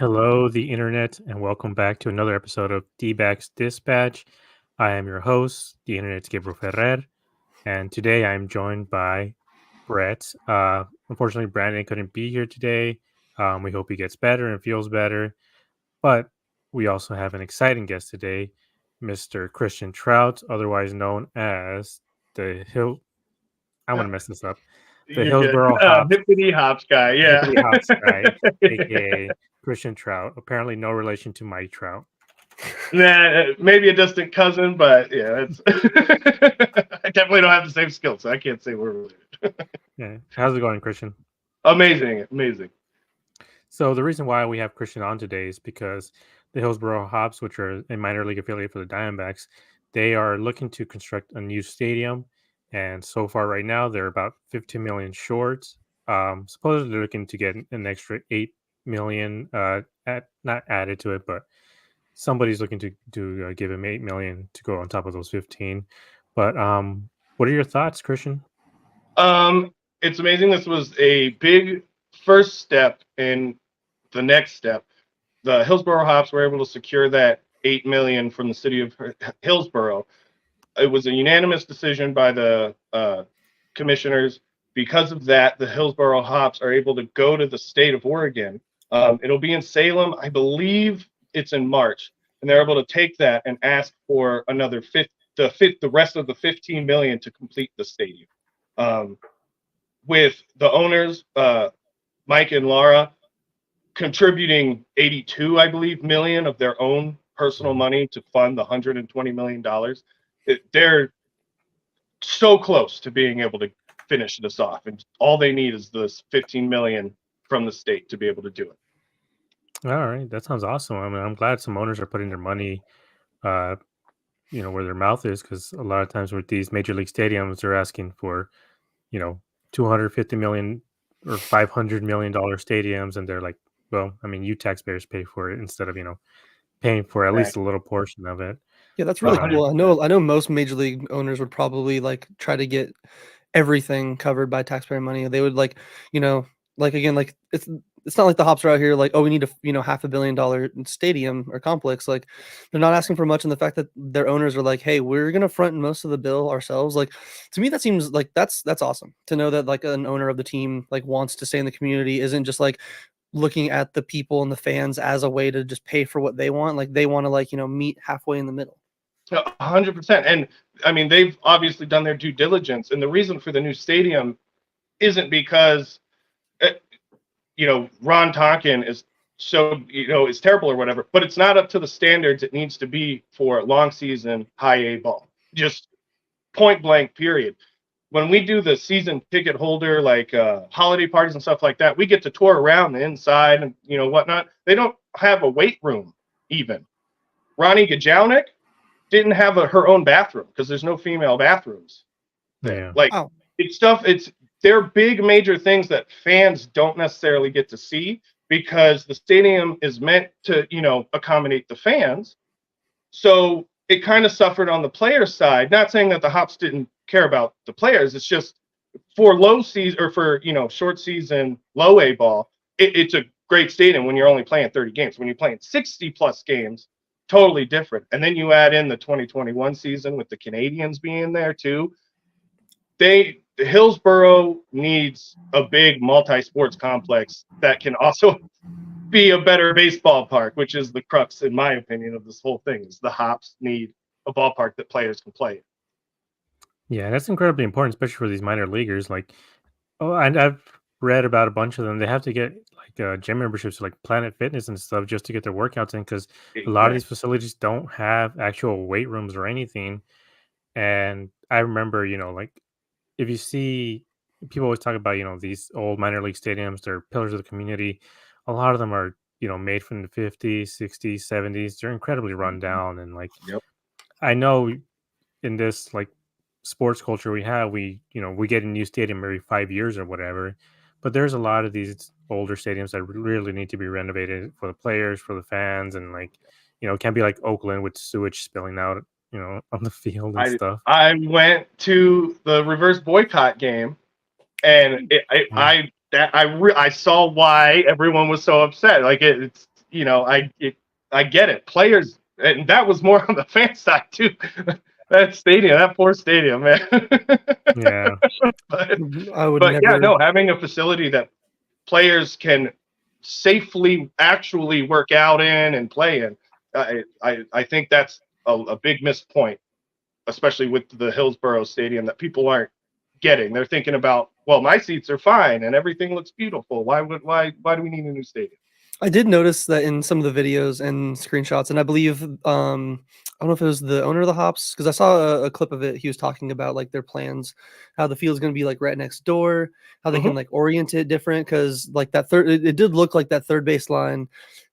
Hello, the internet, and welcome back to another episode of D-Backs Dispatch. I am your host, the internet's Gabriel Ferrer, and today I'm joined by Brett. Unfortunately, Brandon couldn't be here today. We hope he gets better and feels better, but we also have an exciting guest today, Mr. Christian Trout, otherwise known as the Hill. I'm going to mess this up. The You're good. Hillsboro Hops Hippidy Hops Guy, yeah. Hippidy Hops Guy, aka Christian Trout. Apparently, no relation to Mike Trout. Nah, maybe a distant cousin, but yeah, it's I definitely don't have the same skill, so I can't say we're related. Yeah, how's it going, Christian? Amazing. So the reason why we have Christian on today is because the Hillsboro Hops, which are a minor league affiliate for the Diamondbacks, they are looking to construct a new stadium, and so far right now they're about 15 million short. Supposedly they're looking to get an extra 8 million, not added to it, but somebody's looking to give him 8 million to go on top of those 15. But what are your thoughts, Christian? It's amazing. This was a big first step in the next step. The Hillsboro Hops were able to secure that 8 million from the city of Hillsboro. It was a unanimous decision by the commissioners. Because of that, the Hillsboro Hops are able to go to the state of Oregon. It'll be in Salem, I believe it's in March, and they're able to take that and ask for another the rest of the 15 million to complete the stadium. With the owners, Mike and Laura, contributing 82, I believe, million of their own personal money to fund the $120 million. They're so close to being able to finish this off, and all they need is this 15 million from the state to be able to do it. All right, that sounds awesome. I mean, I'm glad some owners are putting their money, where their mouth is, because a lot of times with these major league stadiums, they're asking for, 250 million or $500 million stadiums, and they're like, well, I mean, you taxpayers pay for it instead of paying for at least a little portion of it. Yeah, that's really cool. I know most major league owners would probably try to get everything covered by taxpayer money. They would it's not like the Hops are out here like, oh, we need a $500 million stadium or complex. Like, they're not asking for much, and the fact that their owners are like, hey, we're gonna front most of the bill ourselves. Like, to me, that seems like that's awesome to know that like an owner of the team wants to stay in the community, isn't just looking at the people and the fans as a way to just pay for what they want. Like, they want to meet halfway in the middle. 100%. And I mean, they've obviously done their due diligence, and the reason for the new stadium isn't because Ron Tonkin is is terrible or whatever, but it's not up to the standards it needs to be for long season high A ball. Just point blank, period. When we do the season ticket holder, holiday parties and stuff like that, we get to tour around the inside and whatnot. They don't have a weight room even. Ronnie Gajownik didn't have her own bathroom because there's no female bathrooms there. Yeah. They're big major things that fans don't necessarily get to see because the stadium is meant to accommodate the fans. So it kind of suffered on the player side. Not saying that the Hops didn't care about the players. It's just for low season or for short season low A ball, it's a great stadium when you're only playing 30 games. When you're playing 60 plus games, totally different. And then you add in the 2021 season with the Canadians being there too. Hillsboro needs a big multi-sports complex that can also be a better baseball park, which is the crux, in my opinion, of this whole thing. Is the Hops need a ballpark that players can play. Yeah, that's incredibly important, especially for these minor leaguers. And I've read about a bunch of them. They have to get gym memberships to Planet Fitness and stuff just to get their workouts in, because a lot of these facilities don't have actual weight rooms or anything. And I remember, if you see, people always talk about, these old minor league stadiums, they're pillars of the community. A lot of them are, made from the 50s, 60s, 70s. They're incredibly run down. And I know in this sports culture we have, we get a new stadium every 5 years or whatever, but there's a lot of these older stadiums that really need to be renovated for the players, for the fans, and it can't be like Oakland with sewage spilling out on the field and stuff. I went to the reverse boycott game, and I saw why everyone was so upset. I get it. Players, and that was more on the fan side too. That stadium, that poor stadium, man. Yeah. I would But yeah, never. no, having a facility that players can safely actually work out in and play in, I think that's a big missed point, especially with the Hillsboro Stadium that people aren't getting. They're thinking about, well, my seats are fine and everything looks beautiful. Why do we need a new stadium? I did notice that in some of the videos and screenshots, and I believe I don't know if it was the owner of the Hops, because I saw a clip of it. He was talking about like their plans, how the field's going to be like right next door, how they can like orient it different, because like that third, it did look like that third base line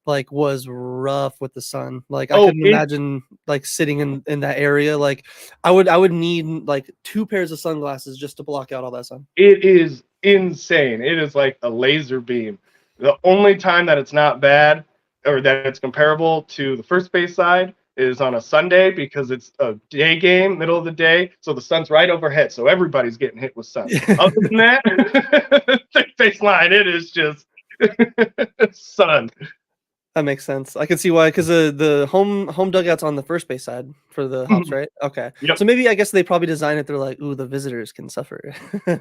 like was rough with the sun. Like I couldn't imagine like sitting in that area. Like I would need like 2 pairs of sunglasses just to block out all that sun. It is insane. It is like a laser beam. The only time that it's not bad or that it's comparable to the first base side is on a Sunday, because it's a day game, middle of the day, so the sun's right overhead, so everybody's getting hit with sun. Other than that, thick base line, it is just sun. That makes sense. I can see why, because the home dugout's on the first base side for the Hops, right? Okay. Yep. So maybe I guess they probably designed it. They're like, ooh, the visitors can suffer.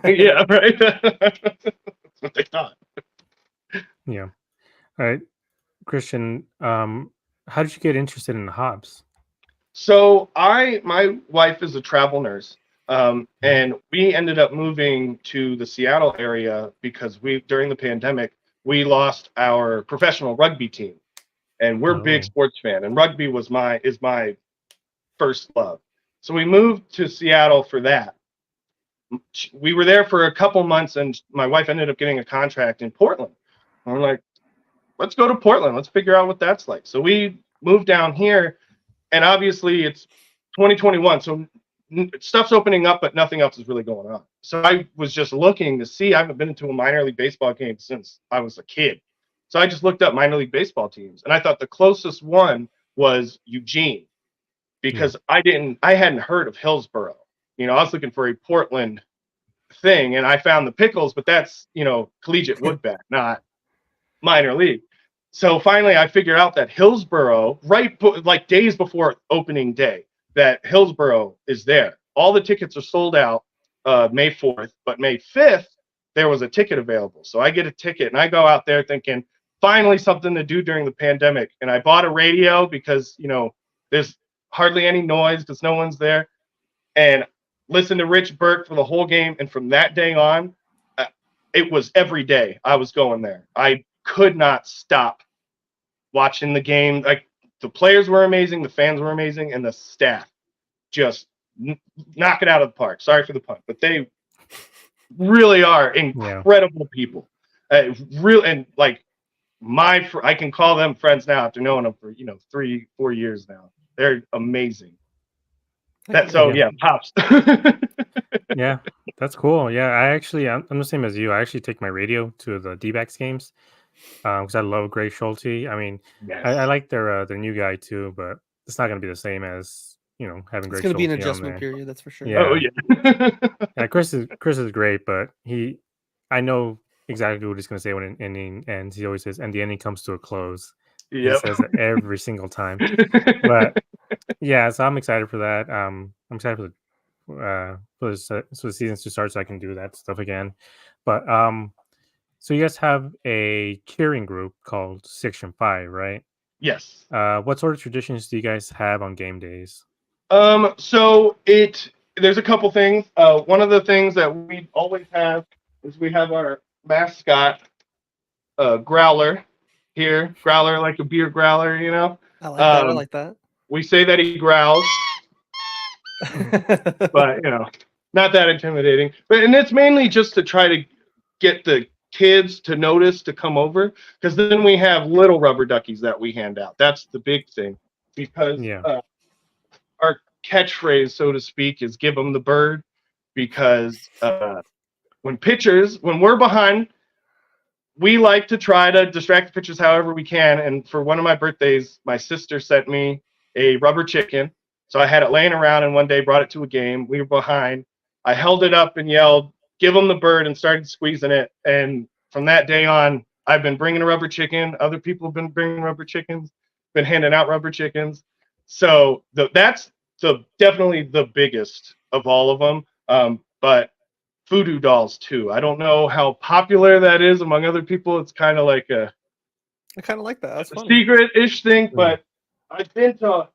Yeah, right. That's what they thought. Yeah. All right, Christian. How did you get interested in the hops? So my wife is a travel nurse, and we ended up moving to the Seattle area because during the pandemic, we lost our professional rugby team, and we're big sports fan, and rugby is my first love. So we moved to Seattle for that. We were there for a couple months, and my wife ended up getting a contract in Portland. And we're like, let's go to Portland. Let's figure out what that's like. So we moved down here, and obviously it's 2021, so stuff's opening up, but nothing else is really going on. So I was just looking to see. I haven't been to a minor league baseball game since I was a kid. So I just looked up minor league baseball teams, and I thought the closest one was Eugene, because I hadn't heard of Hillsboro. I was looking for a Portland thing, and I found the Pickles, but that's, collegiate woodbat, not minor league. So finally I figured out that Hillsboro, like days before opening day, that Hillsboro is there. All the tickets are sold out May 4th, but May 5th, there was a ticket available. So I get a ticket, and I go out there thinking, finally something to do during the pandemic. And I bought a radio because, there's hardly any noise because no one's there. And listened to Rich Burke for the whole game. And from that day on, it was every day I was going there. I could not stop watching the game. Like, the players were amazing, the fans were amazing, and the staff just knock it out of the park. Sorry for the pun, but they really are incredible people. And like I can call them friends now after knowing them for 3-4 years now. They're amazing. Hops. Yeah, that's cool. Yeah, I'm the same as you. I actually take my radio to the D-backs games because I love Gray Schulte. I mean, Yes. I like their new guy too, but it's not going to be the same as having Gray Schulte. It's going to be an adjustment period, that's for sure. Yeah. Oh yeah. Yeah, Chris is great, but I know exactly what he's going to say when an ending ends. He always says, "And the ending comes to a close." Yep. He says it every single time. But yeah, so I'm excited for that. I'm excited for the seasons to start so I can do that stuff again. But so you guys have a cheering group called Section 5, right? Yes. What sort of traditions do you guys have on game days? So there's a couple things. One of the things that we always have is we have our mascot, Growler here. Growler, like a beer growler, I like that. I like that. We say that he growls, but not that intimidating. And it's mainly just to try to get the kids to notice to come over, because then we have little rubber duckies that we hand out. That's the big thing, because our catchphrase, so to speak, is "give them the bird," because when we're behind, we like to try to distract the pitchers however we can. And for one of my birthdays, my sister sent me a rubber chicken. So I had it laying around, and one day brought it to a game. We were behind. I held it up and yelled, "Give them the bird," and started squeezing it. And from that day on, I've been bringing a rubber chicken. Other people have been bringing rubber chickens, been handing out rubber chickens. So that's definitely the biggest of all of them. But voodoo dolls too. I don't know how popular that is among other people. It's kind of like a I kind of like that. That's funny. secret-ish thing, but I've been to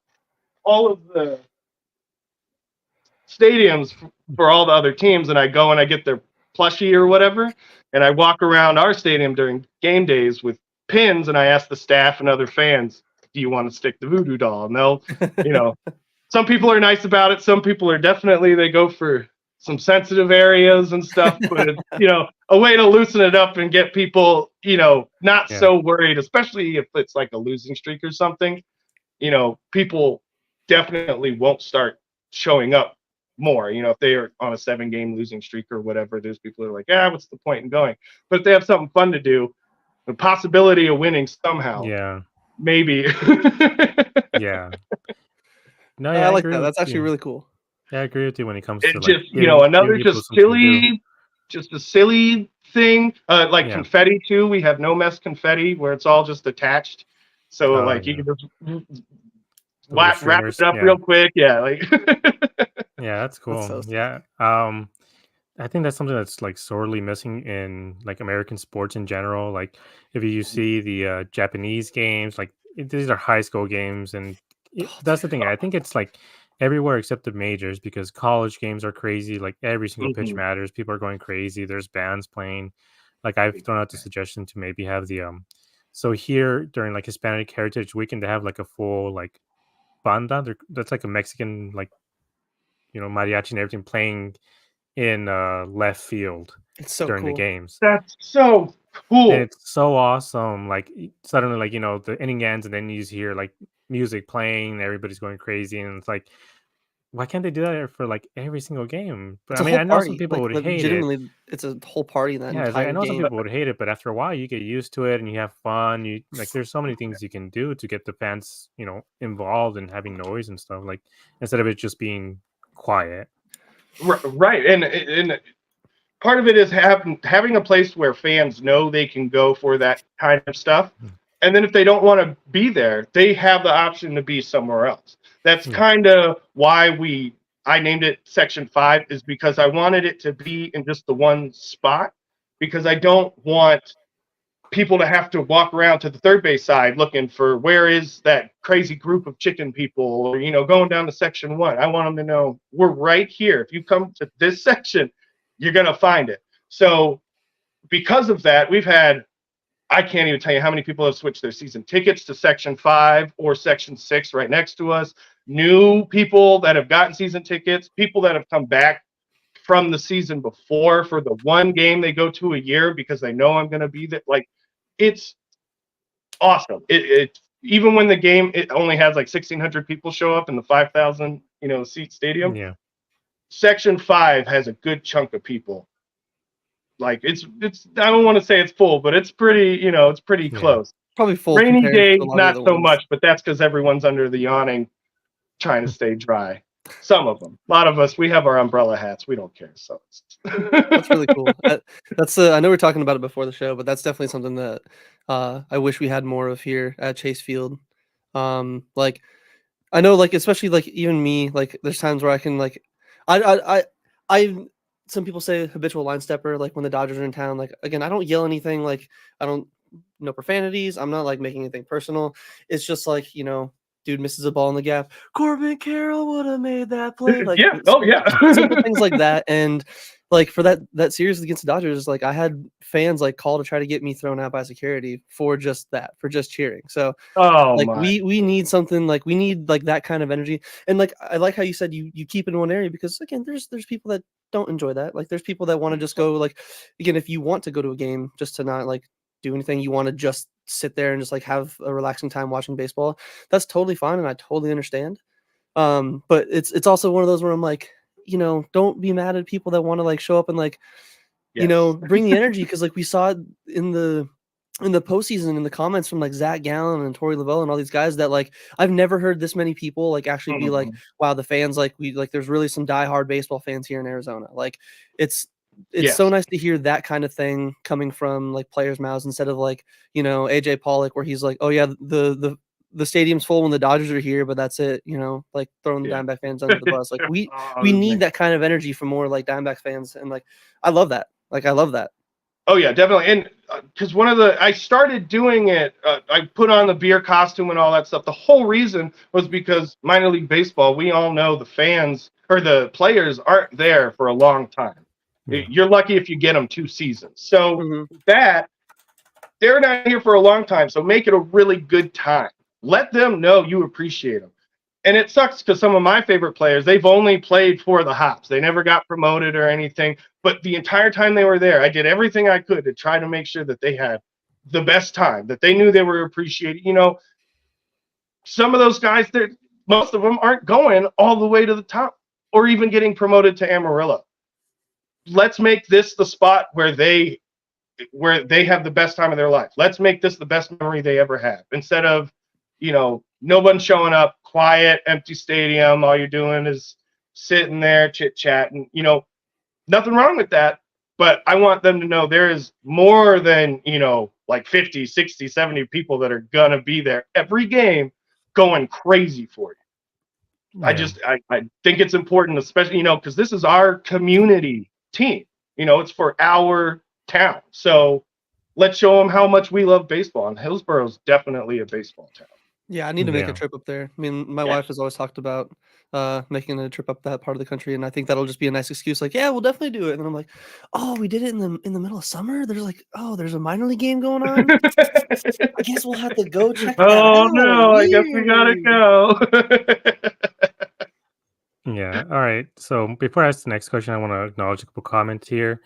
all of the stadiums for all the other teams, and I go and I get their plushie or whatever, and I walk around our stadium during game days with pins, and I ask the staff and other fans, do you want to stick the voodoo doll? And they'll, some people are nice about it. Some people are definitely, they go for some sensitive areas and stuff, but it's, a way to loosen it up and get people, not so worried, especially if it's like a losing streak or something. People definitely won't start showing up more. If they are on a 7-game losing streak or whatever, there's people who are like, what's the point in going? But if they have something fun to do, the possibility of winning somehow, maybe. Yeah. No, I like that. That's actually really cool. Yeah, I agree with you when it comes to just another just a silly thing. Confetti too. We have no mess confetti where it's all just attached. So you can just wrap it up real quick. Yeah, yeah, that's cool. That's so yeah. I think that's something that's like sorely missing in like American sports in general. Like if you see the Japanese games, like these are high school games, and that's the thing. I think it's like everywhere except the majors, because college games are crazy. Like every single pitch matters. People are going crazy. There's bands playing. Like I've thrown out the suggestion to maybe have the so here during like Hispanic Heritage Weekend, to have like a full like banda. That's like a Mexican like mariachi and everything playing in left field during the games. That's so cool. And it's so awesome. Like suddenly, like the inning ends, and then you just hear like music playing, and everybody's going crazy, and it's like, why can't they do that for like every single game? But I mean, I know some people would hate it. It's a whole party that entire I know some people would hate it, but after a while, you get used to it, and you have fun. You like, there's so many things you can do to get the fans, involved and having noise and stuff. Like instead of it just being quiet. Right, and part of it is having a place where fans know they can go for that kind of stuff, and then if they don't want to be there, they have the option to be somewhere else. That's kind of why I named it Section 5, is because I wanted it to be in just the one spot, because I don't want people to have to walk around to the third base side looking for where is that crazy group of chicken people, or going down to Section 1. I want them to know we're right here. If you come to this section, you're gonna find it. So because of that, we've had, I can't even tell you how many people have switched their season tickets to Section 5 or Section 6 right next to us. New people that have gotten season tickets, people that have come back from the season before for the one game they go to a year because they know I'm going to be there. Like, it's awesome. It even when the game, it only has like 1,600 people show up in the 5,000 seat stadium. Yeah. Section 5 has a good chunk of people. Like it's I don't want to say it's full, but it's pretty, it's pretty close. Probably full. Rainy day, not so much, but that's because everyone's under the awning trying to stay dry. Some of them. A lot of us, we have our umbrella hats. We don't care. So that's really cool. That's I know we're talking about it before the show, but that's definitely something that I wish we had more of here at Chase Field. Like I know, like especially like even me, like there's times where I can like I some people say habitual line stepper, like when the Dodgers are in town. Like again, I don't yell anything, like I don't no profanities. I'm not like making anything personal. It's just like, dude misses a ball in the gap. Corbin Carroll would have made that play. Like simple things like that. And like for that series against the Dodgers, like I had fans like call to try to get me thrown out by security for just that, for just cheering. So we need something, like we need like that kind of energy. And like I like how you said you keep in one area, because again, there's people that don't enjoy that. Like there's people that want to just go, like again, if you want to go to a game just to not like do anything, you want to just sit there and just like have a relaxing time watching baseball, that's totally fine, and I totally understand. But it's also one of those where I'm like, don't be mad at people that want to like show up and like bring the energy, because like we saw it in the postseason in the comments from like Zach Gallen and Torey Lovell and all these guys, that like I've never heard this many people like actually be like, wow, the fans, like we like there's really some diehard baseball fans here in Arizona. Like it's it's so nice to hear that kind of thing coming from like players' mouths instead of like, you know, AJ Pollock, where he's like, oh yeah, the stadium's full when the Dodgers are here, but that's it, you know, like throwing the Diamondback fans under the bus. Like we need that kind of energy from more like Diamondback fans, and like I love that. Like I love that. Oh yeah, definitely. And because I started doing it, I put on the beer costume and all that stuff. The whole reason was because minor league baseball, we all know the fans or the players aren't there for a long time. You're lucky if you get them 2 seasons. So that they're not here for a long time. So make it a really good time. Let them know you appreciate them. And it sucks because some of my favorite players, they've only played for the Hops. They never got promoted or anything. But the entire time they were there, I did everything I could to try to make sure that they had the best time, that they knew they were appreciated. You know, some of those guys, most of them aren't going all the way to the top or even getting promoted to Amarillo. Let's make this the spot where they have the best time of their life. Let's make this the best memory they ever have. Instead of, you know, no one showing up, quiet, empty stadium. All you're doing is sitting there, chit-chatting. You know, nothing wrong with that. But I want them to know there is more than, you know, like 50, 60, 70 people that are going to be there every game going crazy for you. Yeah. I think it's important, especially, you know, because this is our community team. You know, it's for our town. So let's show them how much we love baseball. And Hillsboro is definitely a baseball town. Yeah, I need to make a trip up there. I mean, my wife has always talked about making a trip up that part of the country, and I think that'll just be a nice excuse. Like, yeah, we'll definitely do it. And then I'm like, oh, we did it in the middle of summer. There's like, oh, there's a minor league game going on. I guess we'll have to go check that out. Oh no, I guess we gotta go. Yeah. All right. So before I ask the next question, I want to acknowledge a couple comments here.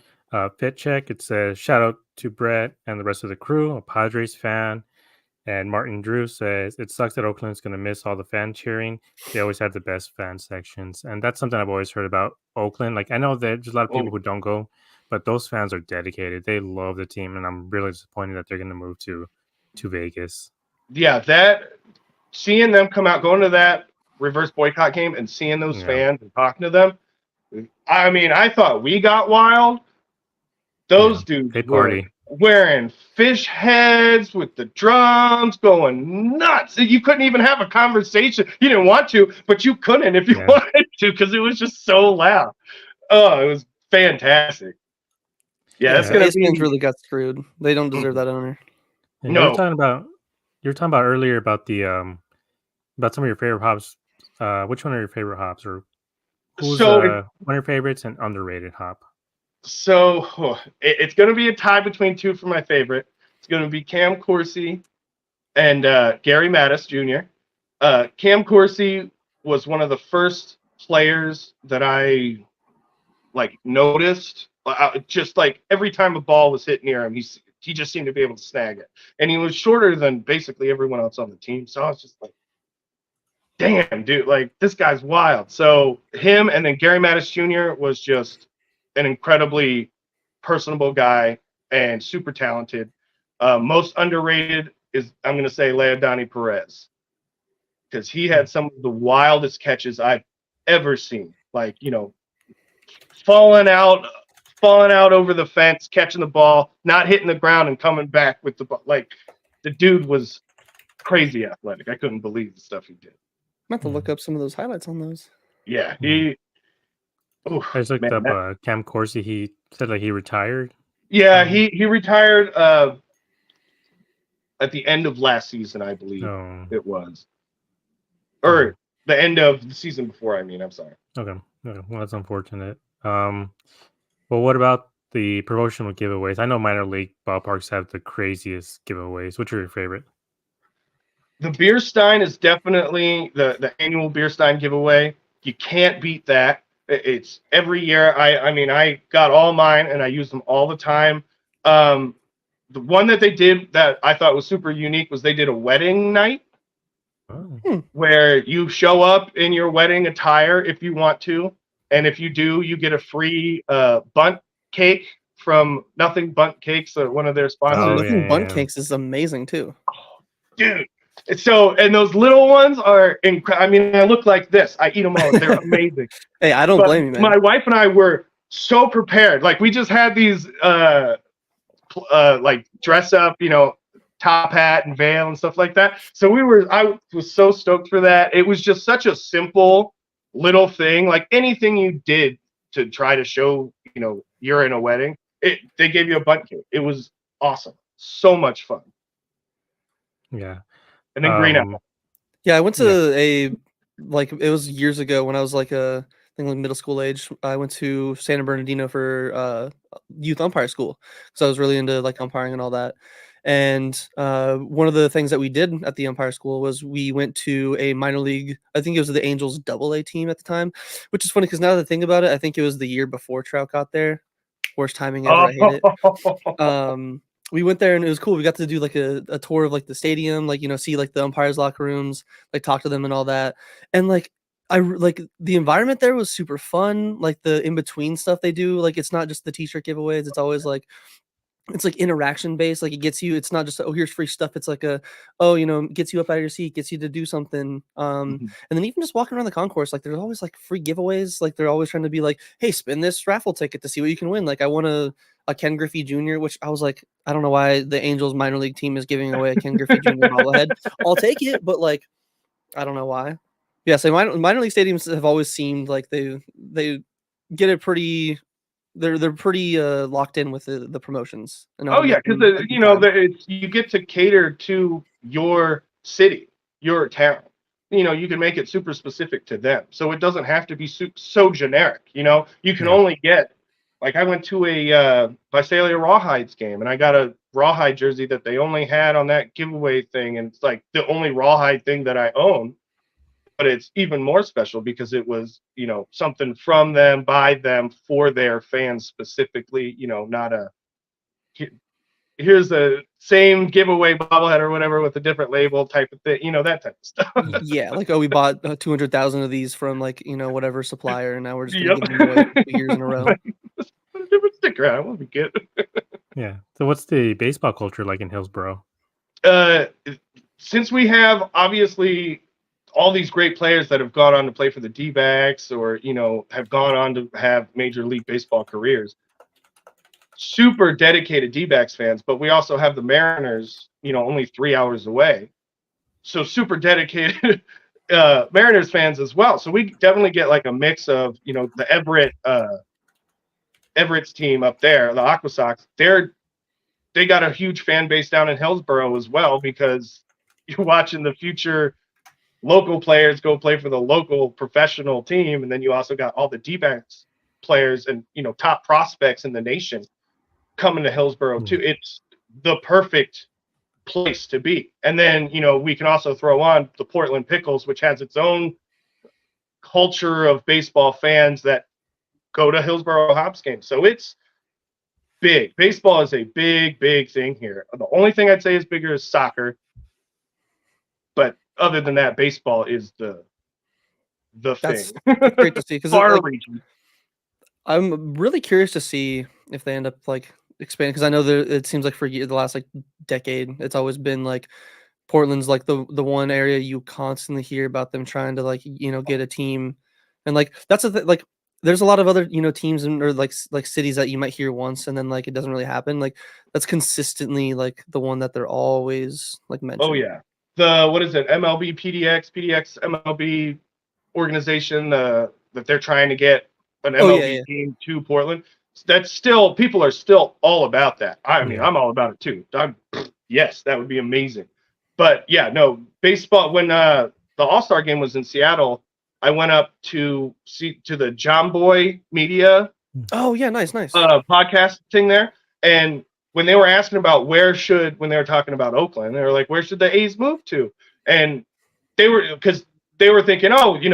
Fit check. It says shout out to Brett and the rest of the crew, a Padres fan. And Martin Drew says, it sucks that Oakland's going to miss all the fan cheering. They always have the best fan sections. And that's something I've always heard about Oakland. Like, I know there's a lot of people who don't go, but those fans are dedicated. They love the team. And I'm really disappointed that they're going to move to Vegas. Yeah, seeing them come out, going to that reverse boycott game and seeing those fans and talking to them. I mean, I thought we got wild. Those dudes they party. Wearing fish heads with the drums, going nuts. You couldn't even have a conversation. You didn't want to, but you couldn't if you wanted to because it was just so loud. Oh, it was fantastic. Yeah, that's gonna be really got screwed. They don't deserve that owner. No, you were talking about earlier about the about some of your favorite hops. Which one are your favorite hops, or who's one of your favorites and underrated hop? So it's going to be a tie between two for my favorite. It's going to be Cam Coursey and Gary Mattis Jr. Cam Coursey was one of the first players that I noticed. Just like every time a ball was hit near him, he just seemed to be able to snag it. And he was shorter than basically everyone else on the team. So I was just like, damn, dude, like this guy's wild. So him and then Gary Mattis Jr. was just an incredibly personable guy and super talented. Most underrated is, I'm going to say, Leodani Perez, because he had some of the wildest catches I've ever seen. Like, you know, falling out over the fence, catching the ball, not hitting the ground and coming back with the ball. Like, the dude was crazy athletic. I couldn't believe the stuff he did. I'm going to have to look up some of those highlights on those. Yeah, I just looked up Cam Coursey. He said he retired. Yeah, he retired at the end of last season, I believe it was, or the end of the season before. I mean, I'm sorry. Okay, well, that's unfortunate. Well, what about the promotional giveaways? I know minor league ballparks have the craziest giveaways. Which are your favorite? The Beer Stein is definitely the annual Beer Stein giveaway. You can't beat that. It's every year. I mean, I got all mine and I use them all the time. The one that they did that I thought was super unique was they did a wedding night where you show up in your wedding attire if you want to. And if you do, you get a free bunt cake from Nothing Bunt Cakes, one of their sponsors. Nothing Bunt Cakes is amazing too. Oh, dude. So, and those little ones are incredible. I mean, I look like this. I eat them all. They're amazing. Hey, I don't blame you, man. My wife and I were so prepared. Like we just had these like dress up, top hat and veil and stuff like that. So I was so stoked for that. It was just such a simple little thing. Like anything you did to try to show, you're in a wedding, they gave you a butt cake. It was awesome. So much fun. Yeah. And then green apple. Yeah, I went to it was years ago when I was like I think like middle school age. I went to San Bernardino for youth umpire school. So I was really into like umpiring and all that. And one of the things that we did at the umpire school was we went to a minor league, I think it was the Angels AA team at the time, which is funny because now that I think about it, I think it was the year before Trout got there. Worst timing ever. I hate it. We went there and it was cool. We got to do like a tour of like the stadium, like, see like the umpires locker rooms, like talk to them and all that. And like, the environment there was super fun. Like the in-between stuff they do, like, it's not just the t-shirt giveaways. It's always like, it's like interaction based. Like it gets you, it's not just, oh, here's free stuff. It's like gets you up out of your seat, gets you to do something. And then even just walking around the concourse, like there's always like free giveaways. Like they're always trying to be like, hey, spin this raffle ticket to see what you can win. Like I won a Ken Griffey Jr., which I was like, I don't know why the Angels minor league team is giving away a Ken Griffey Jr. bobblehead. I'll take it, but like, I don't know why. Yeah, so minor league stadiums have always seemed like they get it pretty. They're pretty locked in with the promotions. And oh yeah, because you get to cater to your city, your town. You can make it super specific to them, so it doesn't have to be so generic. You can only get, like I went to a Visalia Rawhides game, and I got a Rawhide jersey that they only had on that giveaway thing, and it's like the only Rawhide thing that I own. But it's even more special because it was, something from them, by them, for their fans specifically, not here's the same giveaway bobblehead or whatever with a different label type of thing, that type of stuff. Yeah, like, we bought 200,000 of these from like, whatever supplier, and now we're just going to give them away 2 years in a row. Put a different sticker on it, we'll be good. Yeah. So what's the baseball culture like in Hillsboro? Since we have obviously all these great players that have gone on to play for the D-backs or, have gone on to have Major League Baseball careers, super dedicated D-backs fans, but we also have the Mariners, only 3 hours away. So super dedicated Mariners fans as well. So we definitely get like a mix of, the Everett's team up there, the Aqua Sox. They got a huge fan base down in Hillsboro as well, because you're watching the future local players go play for the local professional team, and then you also got all the D-backs players and top prospects in the nation coming to Hillsboro too. It's the perfect place to be. And then we can also throw on the Portland Pickles, which has its own culture of baseball fans that go to Hillsboro Hops games. So it's big. Baseball is a big thing here. The only thing I'd say is bigger is soccer, but other than that, baseball is the That's thing. great to see, because Far region. I'm really curious to see if they end up like expanding, because I know that it seems like for the last like decade, it's always been like Portland's like the one area you constantly hear about them trying to like get a team, and like that's like there's a lot of other teams or like cities that you might hear once and then like it doesn't really happen. Like that's consistently like the one that they're always like mentioning. Oh yeah. What is it? MLB PDX MLB organization that they're trying to get an MLB team to Portland. That's still, people are still all about that. I mean, I'm all about it too. Yes, that would be amazing. But yeah, no, baseball, when the All-Star game was in Seattle, I went up to the John Boy Media. Oh yeah, nice. Podcast thing there. And when they were asking about when they were talking about Oakland, they were like, where should the A's move to? And because they were thinking,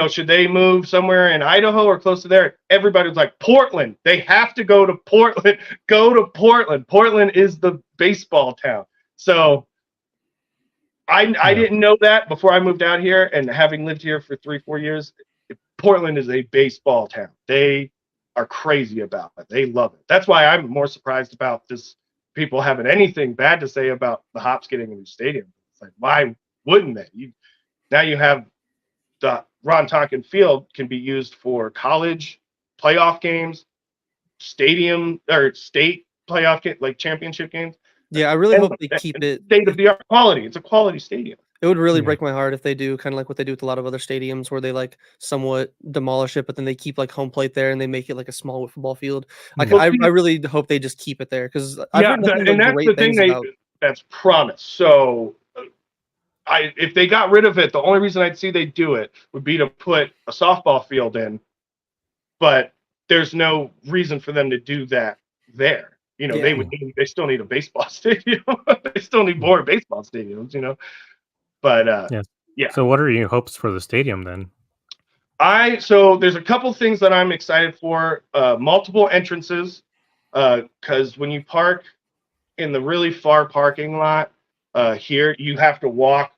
should they move somewhere in Idaho or close to there? Everybody was like, Portland. They have to go to Portland. Go to Portland. Portland is the baseball town. So I didn't know that before I moved out here, and having lived here for 3-4 years, Portland is a baseball town. They are crazy about it. They love it. That's why I'm more surprised about this. People having anything bad to say about the Hops getting a new stadium. It's like, why wouldn't they? Now you have the Ron Tonkin Field can be used for college playoff games, stadium or state playoff like championship games. Yeah, I really And hope they keep it state of the art quality. It's a quality stadium. It would really Yeah. break my heart if they do kind of like what they do with a lot of other stadiums where they like somewhat demolish it, but then they keep like home plate there and they make it like a small football field. Like Yeah. I really hope they just keep it there because I've heard nothing and but that's great the thing things about. that's promised. So if they got rid of it, the only reason I'd see they do it would be to put a softball field in, but there's no reason for them to do that there. You know, Yeah. they still need a baseball stadium. They still need more baseball stadiums, you know. But yeah. So what are your hopes for the stadium then? So there's a couple things that I'm excited for. Multiple entrances, because when you park in the really far parking lot here, you have to walk.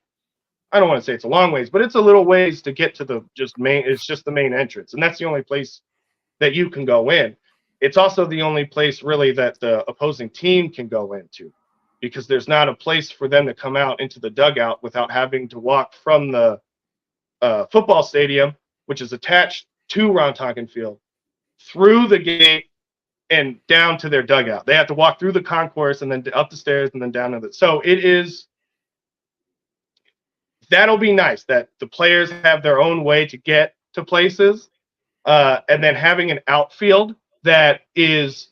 I don't want to say it's a long ways, but it's a little ways to get to the main. It's just the main entrance, and that's the only place that you can go in. It's also the only place really that the opposing team can go into, because there's not a place for them to come out into the dugout without having to walk from the football stadium, which is attached to Ron Tonkin Field, through the gate and down to their dugout. They have to walk through the concourse and then up the stairs and then down to the. So it is. That'll be nice that the players have their own way to get to places, and then having an outfield that is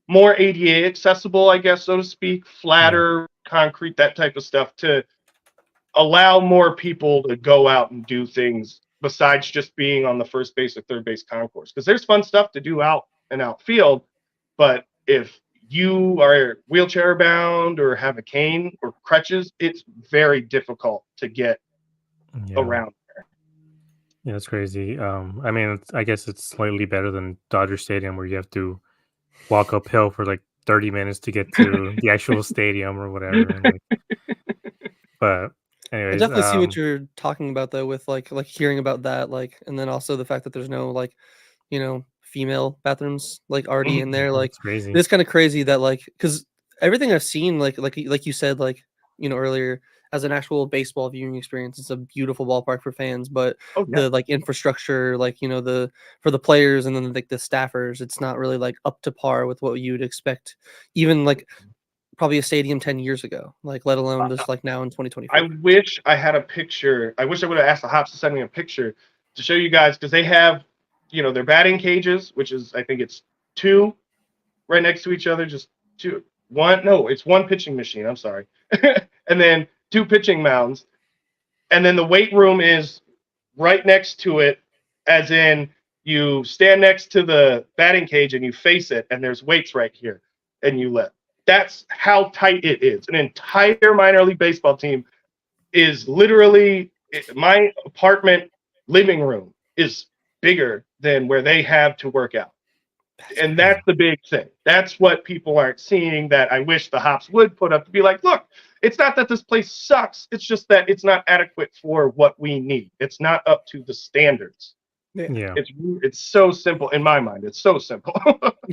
more ADA accessible, I guess, so to speak, flatter concrete, that type of stuff, to allow more people to go out and do things besides just being on the first base or third base concourse. Because there's fun stuff to do out and outfield, but if you are wheelchair bound or have a cane or crutches, it's very difficult to get around there. Yeah, that's crazy. I mean, I guess it's slightly better than Dodger Stadium, where you have to walk uphill for like 30 minutes to get to the actual stadium or whatever. And, but I anyways, definitely see what you're talking about though, with like hearing about that, like, and then also the fact that there's no like, female bathrooms like already in there. Like, it's crazy. it's kind of crazy that like, because everything I've seen, like you said, like earlier, as an actual baseball viewing experience, it's a beautiful ballpark for fans, but the like infrastructure, like the for the players and then like the staffers, it's not really like up to par with what you'd expect, even like probably a stadium 10 years ago, like let alone just like now in 2024. I wish I had a picture. I wish I would have asked the Hops to send me a picture to show you guys, because they have, their batting cages, which is, I think it's 2 right next to each other, just 2. It's 1 pitching machine. I'm sorry. And then 2 pitching mounds. And then the weight room is right next to it, as in you stand next to the batting cage and you face it, and there's weights right here, and you lift. That's how tight it is. An entire minor league baseball team is literally, my apartment living room is bigger than where they have to work out. And that's the big thing. That's what people aren't seeing, that I wish the Hops would put up, to be like, look, it's not that this place sucks. It's just that it's not adequate for what we need. It's not up to the standards. Yeah. It's so simple in my mind. It's so simple.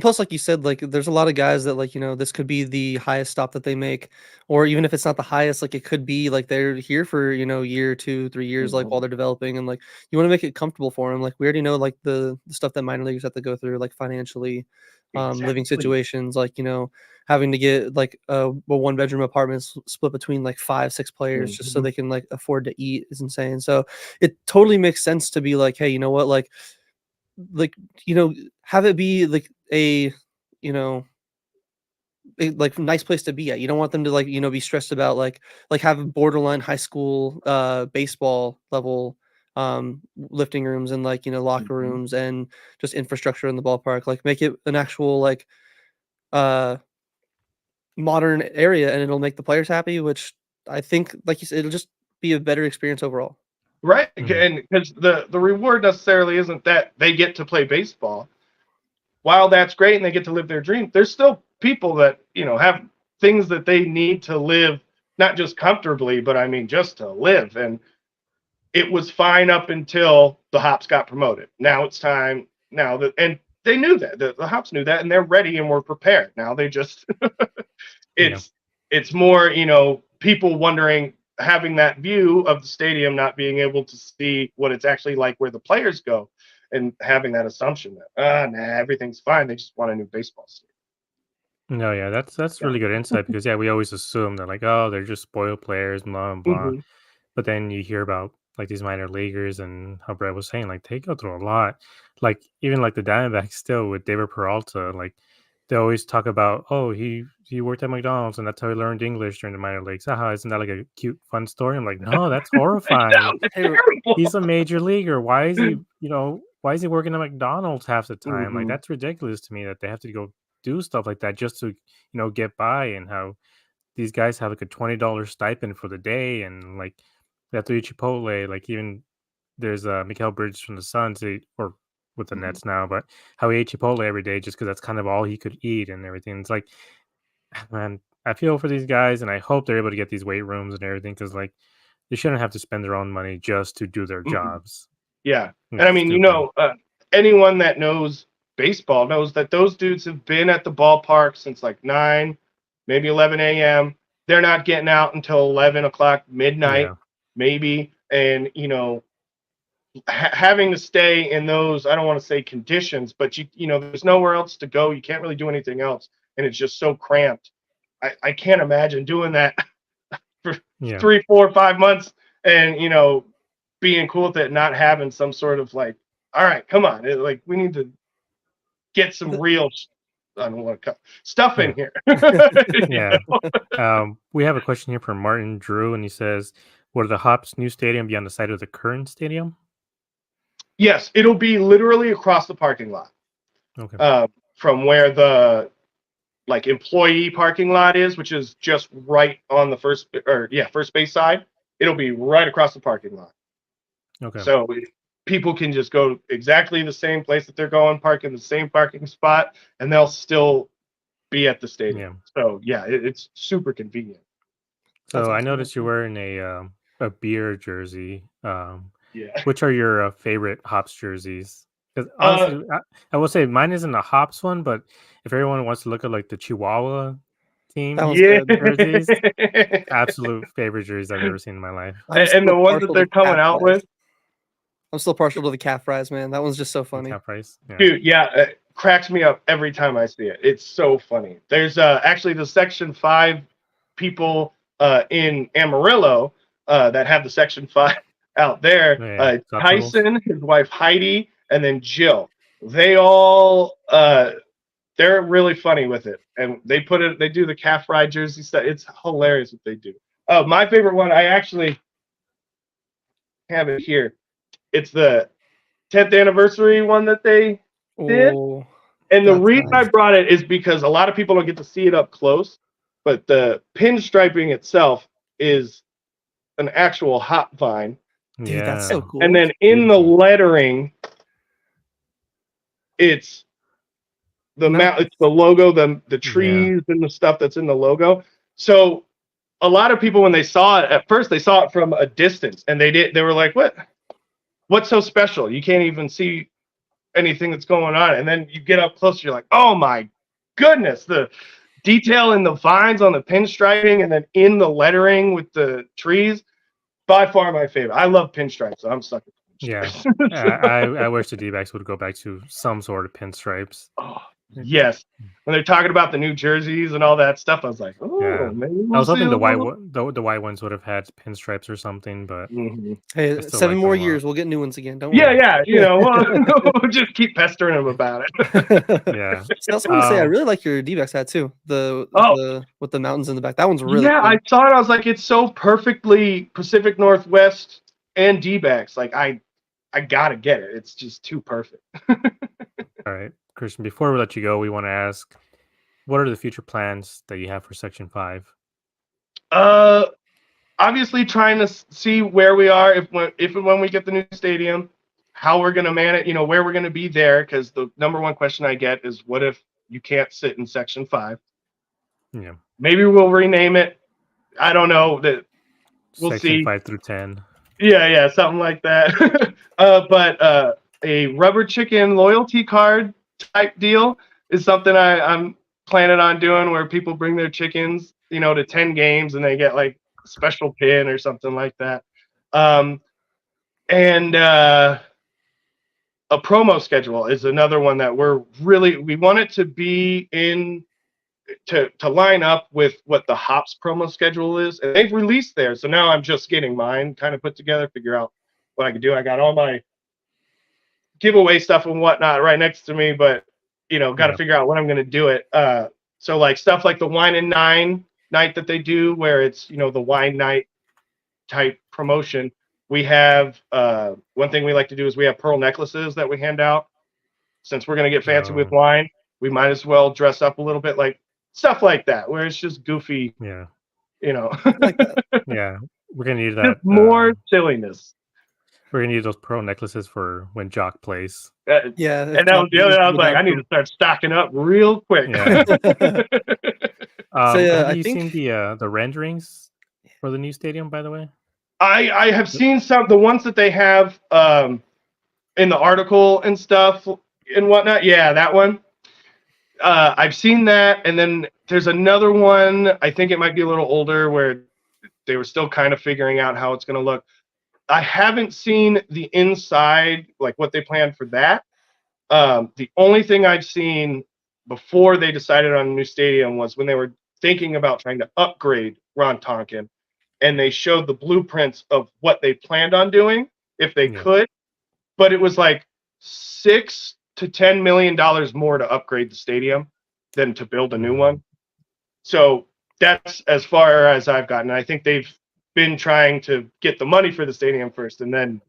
Plus, like you said, like there's a lot of guys that like, this could be the highest stop that they make, or even if it's not the highest, like it could be like they're here for, year, 2, 3 years, like while they're developing, and like you want to make it comfortable for them. Like we already know like the stuff that minor leaguers have to go through, like financially, living situations, like, having to get like a 1-bedroom apartment split between like 5, 6 players just so they can like afford to eat is insane. So it totally makes sense to be like, hey, you know what, like have it be like a like nice place to be at. You don't want them to like be stressed about like having borderline high school baseball level lifting rooms and like locker rooms and just infrastructure in the ballpark. Like make it an actual like modern area, and it'll make the players happy, which I think, like you said, it'll just be a better experience overall. Right. And because the reward necessarily isn't that they get to play baseball. While that's great and they get to live their dream, there's still people that have things that they need to live, not just comfortably, but I mean just to live. And it was fine up until the Hops got promoted. Now it's time. And they knew that the Hops knew that, and they're ready and were prepared. Now they just it's more people wondering, having that view of the stadium, not being able to see what it's actually like where the players go. and having that assumption that nah, everything's fine. They just want a new baseball stadium. No, yeah, that's Yeah. really good insight because yeah, we always assume that like, oh, they're just spoiled players, blah blah. hmm But then you hear about like these minor leaguers and how Brett was saying, like they go through a lot. Like even like the Diamondbacks still with David Peralta, like they always talk about, oh, he worked at McDonald's and that's how he learned English during the minor leagues. Haha, isn't that like a cute, fun story? I'm like, no, that's horrifying. It's Hey, terrible. He's a major leaguer. Why is he, why is he working at McDonald's half the time? Like Mhm. that's ridiculous to me that they have to go do stuff like that just to, get by and how these guys have like a $20 stipend for the day and like they have to eat Chipotle. Like even there's Mikael Bridges from the Suns, or with the Mhm. Nets now, but how he ate Chipotle every day just because that's kind of all he could eat and everything. It's like, man, I feel for these guys and I hope they're able to get these weight rooms and everything because like they shouldn't have to spend their own money just to do their Mhm. jobs. Yeah. And It's I mean, stupid. anyone that knows baseball knows that those dudes have been at the ballpark since like 9, maybe 11 a.m. They're not getting out until 11 o'clock, midnight, Yeah. maybe. And, having to stay in those, I don't want to say conditions, but there's nowhere else to go. You can't really do anything else. And it's just so cramped. I can't imagine doing that for Yeah. 3, 4, 5 months and, being cool with it, not having some sort of like, all right, come on. Like, we need to get some real, I don't want to cut stuff in Yeah. here. Yeah. We have a question here from Martin Drew, and he says, "Will the Hops new stadium be on the side of the current stadium?" Yes, it'll be literally across the parking lot Okay. from where the like employee parking lot is, which is just right on the first base side. It'll be right across the parking lot. Okay. So people can just go exactly the same place that they're going, park in the same parking spot, and they'll still be at the Yeah. stadium. So yeah, it's super convenient. That's So I awesome. noticed you're wearing a beer jersey. Yeah. Which are your favorite Hops jerseys? Because Uh, honestly, I will say mine isn't a Hops one, but if everyone wants to look at like the Chihuahua That team one's yeah. good. jerseys, absolute favorite jerseys I've ever seen in my life. I'm And the still ones that partial to they're coming calf out fries. with, I'm still partial to the calf fries, man. That one's just so And funny. Cap Price, yeah. dude, yeah, it cracks me up every time I see it. It's so funny. There's actually the Section 5 people in Amarillo that have the Section 5 out there. Yeah, Top Turtles. Tyson, his wife Heidi, and then Jill. They all they're really funny with it. And they do the calf ride jersey stuff. It's hilarious what they do. My favorite one, I actually have it here. It's the 10th anniversary one that they did. Oh, And the that's reason I nice. brought it is because a lot of people don't get to see it up close, but the pinstriping itself is an actual hop vine. Dude, that's Yeah, so cool. And then in the beautiful. lettering, it's it's the logo, the trees and the stuff that's in the logo. So a lot of people, when they saw it at first, they saw it from a distance and they were like, what's so special? You can't even see anything that's going on. And then you get up close, you're like, oh my goodness, the detail in the vines on the pinstriping and then in the lettering with the trees, by far my favorite. I love pinstripes, so I'm stuck with Yeah, pinstripes. I wish the D-backs would go back to some sort of pinstripes. Oh, yes. When they're talking about the new jerseys and all that stuff, I was like, Yeah, oh, maybe I we'll was see hoping a little. the white ones would have had pinstripes or something, but Mhm. I Hey, still 7 like more them a lot. years, we'll get new ones again. Don't Yeah, worry. yeah. We'll just keep pestering them about it. Yeah. See, I was going to say, I really like your D-backs hat too. Oh, The with the mountains in the back. That one's really yeah, I cool. saw it. I was like, it's so perfectly Pacific Northwest and D-backs. Like, I gotta get it. It's just too perfect. All right, Christian. Before we let you go, we want to ask, what are the future plans that you have for Section 5? Obviously trying to see where we are if and when we get the new stadium, how we're gonna manage. Where we're gonna be there. Because the number one question I get is, what if you can't sit in Section 5? Yeah, Maybe we'll rename it. I don't know. That we'll Section see. 5 through 10. Yeah, something like that. But a rubber chicken loyalty card type deal is something I'm planning on doing, where people bring their chickens, to 10 games and they get like a special pin or something like that. And a promo schedule is another one that we want it to be in to line up with what the Hops promo schedule is. And they've released theirs. So now I'm just getting mine kind of put together, figure out what I can do. I got all my giveaway stuff and whatnot right next to me, but got to figure out when I'm going to do it. So like stuff like the Wine and Nine night that they do, where it's the wine night type promotion. We have one thing we like to do is we have pearl necklaces that we hand out. Since we're going to get fancy with wine, we might as well dress up a little bit, like stuff like that, where it's just goofy. Yeah. Like that. Yeah. We're gonna need that. Just more silliness. We're gonna need those pearl necklaces for when Jock plays. Yeah. And that was the other. I was like, I need to start stocking up real quick. Yeah. So, have you seen the renderings for the new stadium, by the way? I have seen the ones that they have in the article and stuff and whatnot. Yeah, that one. I've seen that, and then there's another one. I think it might be a little older, where they were still kind of figuring out how it's going to look. I haven't seen the inside, like what they planned for that. The only thing I've seen before they decided on a new stadium was when they were thinking about trying to upgrade Ron Tonkin, and they showed the blueprints of what they planned on doing if they could, but it was like $6 to $10 million more to upgrade the stadium than to build a new one. So that's as far as I've gotten. I think they've been trying to get the money for the stadium first, and then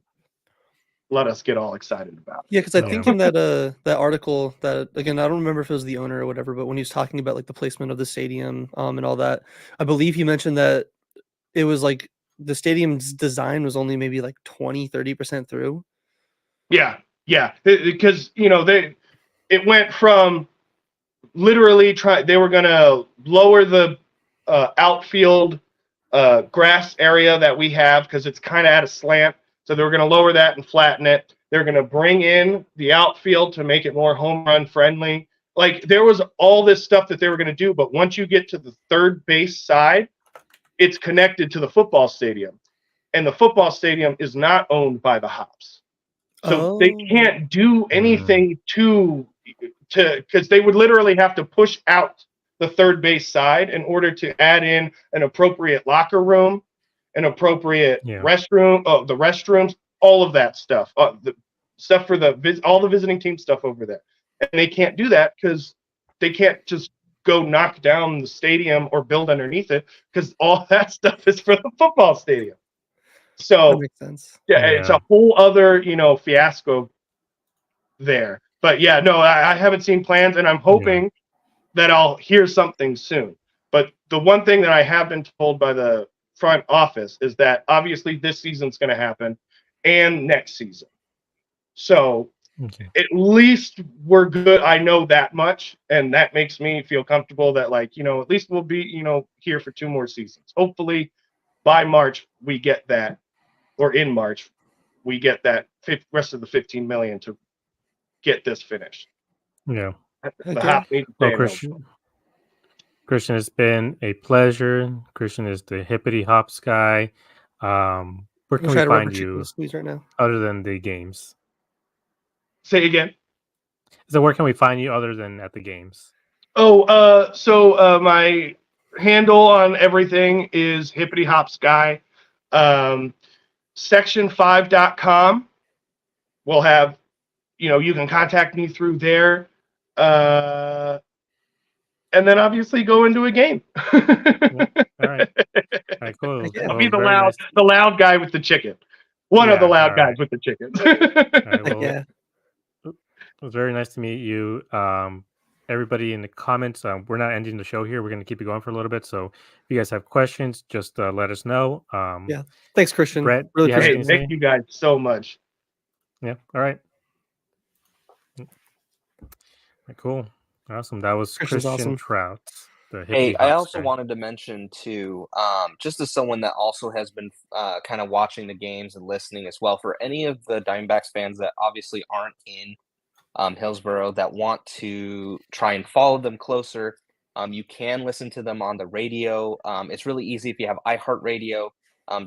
let us get all excited about it. Yeah, because I think in that article, that again, I don't remember if it was the owner or whatever, but when he was talking about like the placement of the stadium and all that, I believe he mentioned that it was like the stadium's design was only maybe like 20-30% through. Yeah, because it went from literally they were going to lower the outfield grass area that we have, because it's kind of at a slant. So they were going to lower that and flatten it. They're going to bring in the outfield to make it more home run friendly. Like, there was all this stuff that they were going to do, but once you get to the third base side, it's connected to the football stadium, and the football stadium is not owned by the Hops. So they can't do anything because they would literally have to push out the third base side in order to add in an appropriate locker room, an appropriate restroom, the restrooms, all of that stuff, the stuff for all the visiting team stuff over there. And they can't do that because they can't just go knock down the stadium or build underneath it, because all that stuff is for the football stadium. So that makes sense. Yeah, it's a whole other, fiasco there. But yeah, no, I haven't seen plans, and I'm hoping that I'll hear something soon. But the one thing that I have been told by the front office is that obviously this season's going to happen, and next season. So at least we're good. I know that much, and that makes me feel comfortable that, at least we'll be, here for 2 more seasons. Hopefully by March we get that, or in March we get that rest of the $15 million to get this finished. Yeah. The Hop needs to pay Christian, it's been a pleasure. Christian is the Hippidy Hops Guy. Where can we find you right now, other than the games? Say again. So where can we find you other than at the games? So my handle on everything is Hippidy Hops Guy. Section5.com will have, you can contact me through there. And then obviously go into a game. All right, cool. I'll be the loud guy with the chicken. One of the loud guys with the chicken. It was very nice to meet you. Everybody in the comments, we're not ending the show here. We're going to keep it going for a little bit. So if you guys have questions, just let us know. Thanks, Christian. Brett, really appreciate it. Thank you guys so much. Yeah. All right. Cool. Awesome. That was Christian Trout. Hey, I also wanted to mention too, just as someone that also has been kind of watching the games and listening as well, for any of the Diamondbacks fans that obviously aren't in Hillsboro that want to try and follow them closer, you can listen to them on the radio. It's really easy if you have iHeartRadio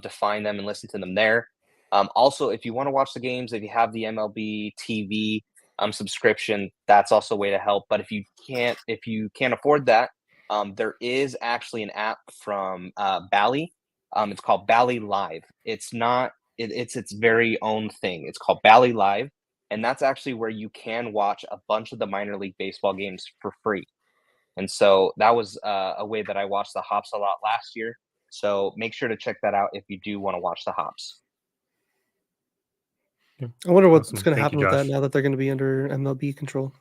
to find them and listen to them there. Also, if you want to watch the games, if you have the MLB TV subscription, that's also a way to help. But if you can't afford that, there is actually an app from Bally. It's called Bally Live. It's not. It's its very own thing. It's called Bally Live, and that's actually where you can watch a bunch of the minor league baseball games for free. And so that was a way that I watched the Hops a lot last year. So make sure to check that out if you do want to watch the Hops. Yeah. I wonder what's Awesome. going to Thank you, happen with that Josh. now that they're going to be under MLB control.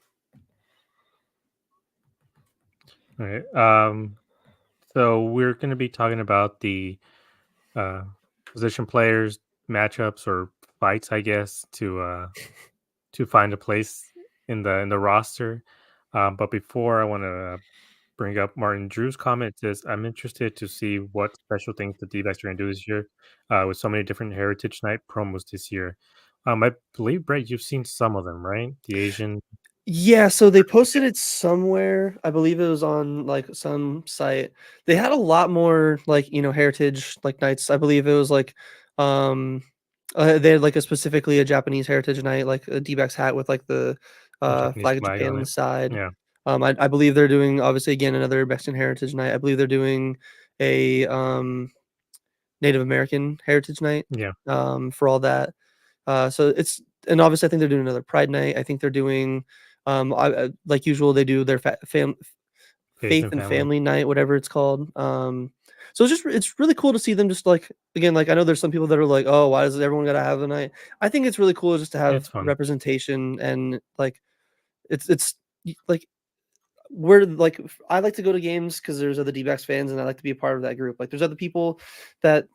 All right. So we're going to be talking about the position players matchups or fights, I guess, to find a place in the roster. But before, I want to bring up Martin Drew's comment. It says, "I'm interested to see what special things the D-backs are going to do this year, with so many different Heritage Night promos this year." I believe, Brett, you've seen some of them, right? The Asian. Yeah, so they posted it somewhere. I believe it was on like some site. They had a lot more like, heritage like nights. I believe it was like they had like a specifically a Japanese heritage night, like a D-backs hat with like the Japanese flag of flag Japan on on the it. side. Yeah. I believe they're doing obviously again another Mexican heritage night. I believe they're doing a Native American heritage night Yeah. for all that. So it's and obviously I think they're doing another Pride night. I think they're doing like usual they do their faith and family night, whatever it's called. So it's really cool to see them just like again like I know there's some people that are like, oh, why does everyone gotta have a night? I think it's really cool just to Yeah, have it's fun. representation and like it's like we're like I like to go to games because there's other D-backs fans and I like to be a part of that group. Like there's other people that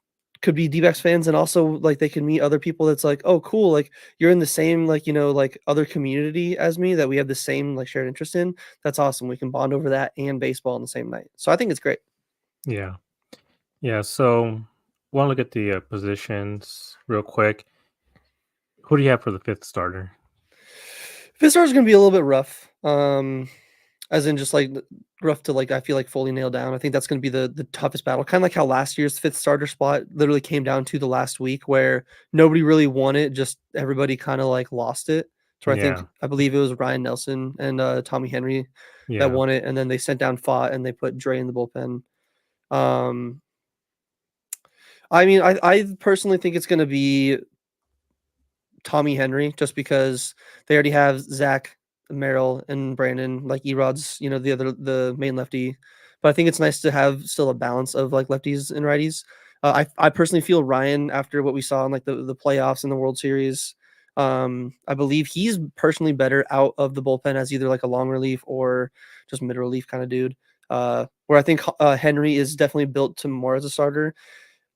could be D-backs fans and also like they can meet other people that's like, oh cool, like you're in the same like like other community as me that we have the same like shared interest in. That's awesome. We can bond over that and baseball on the same night. So I think it's great. Yeah. Yeah. So, want to look at the positions real quick. Who do you have for the fifth starter? Fifth star is gonna be a little bit rough. As in just like rough to like I feel like fully nailed down. I think that's gonna be the toughest battle. Kind of like how last year's fifth starter spot literally came down to the last week where nobody really won it, just everybody kind of like lost it. So Yeah. I believe it was Ryan Nelson and Tommy Henry that Yeah. won it, and then they sent down Fott and they put Dre in the bullpen. Um, I mean, I personally think it's gonna be Tommy Henry just because they already have Zach, Merrill, and Brandon, like Erod's, the main lefty. But I think it's nice to have still a balance of like lefties and righties. I personally feel Ryan after what we saw in like the playoffs and the World Series. I believe he's personally better out of the bullpen as either like a long relief or just mid relief kind of dude. Where I think Henry is definitely built to more as a starter.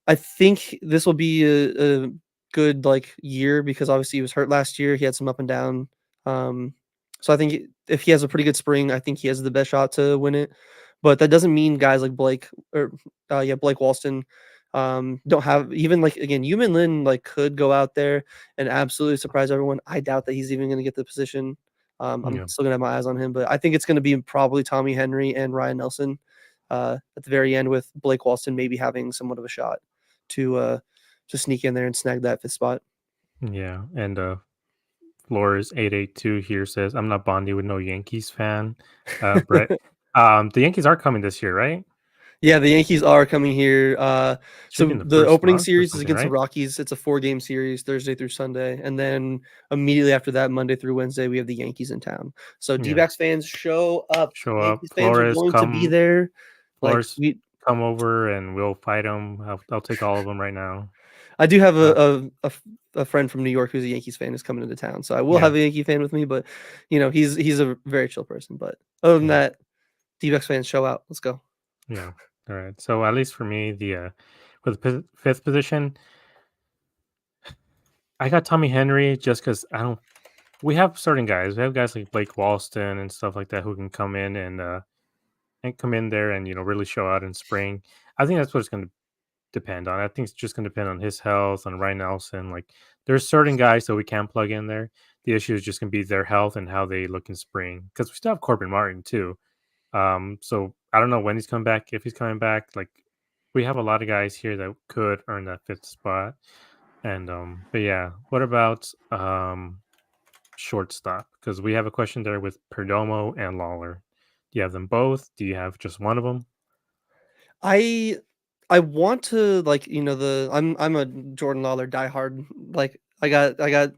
I think this will be a good like year because obviously he was hurt last year. He had some up and down. So I think if he has a pretty good spring, I think he has the best shot to win it. But that doesn't mean guys like Blake or Blake Walston don't have even like again, Yumin Lin like could go out there and absolutely surprise everyone. I doubt that he's even going to get the position. I'm Yeah. still gonna have my eyes on him, but I think it's going to be probably Tommy Henry and Ryan Nelson at the very end, with Blake Walston maybe having somewhat of a shot to sneak in there and snag that fifth spot. Yeah. And Flores 882 here says, "I'm not bonding with no Yankees fan." Brett, the Yankees are coming this year, right? Yeah, the Yankees are coming here. Should be in So the the first opening month or series is something, against the right? Rockies. It's a 4-game series, Thursday through Sunday, and then immediately after that, Monday through Wednesday, we have the Yankees in town. So Yeah. D-backs fans show up. Show up. Yankees fans are going to be there. Like Flores, come over and we'll fight them. I'll take all of them right now. I do have Uh, a friend from New York who's a Yankees fan who's coming into town, so I will Yeah. have a Yankee fan with me. But he's a very chill person. But other than Yeah. that, D-backs fans show out. Let's go. Yeah. All right. So at least for me, the with the fifth position, I got Tommy Henry just because I don't. We have certain guys. We have guys like Blake Walston and stuff like that who can come in and come in there and really show out in spring. I think that's what it's going to depend on. I think it's just going to depend on his health, on Ryan Nelson. Like there's certain guys that we can plug in there. The issue is just going to be their health and how they look in spring because we still have Corbin Martin too. So I don't know when he's coming back. If he's coming back, like we have a lot of guys here that could earn that fifth spot. And but yeah, what about shortstop? Because we have a question there with Perdomo and Lawler. Do you have them both? Do you have just one of them? I I want to like I'm a Jordan Lawler diehard. Like I got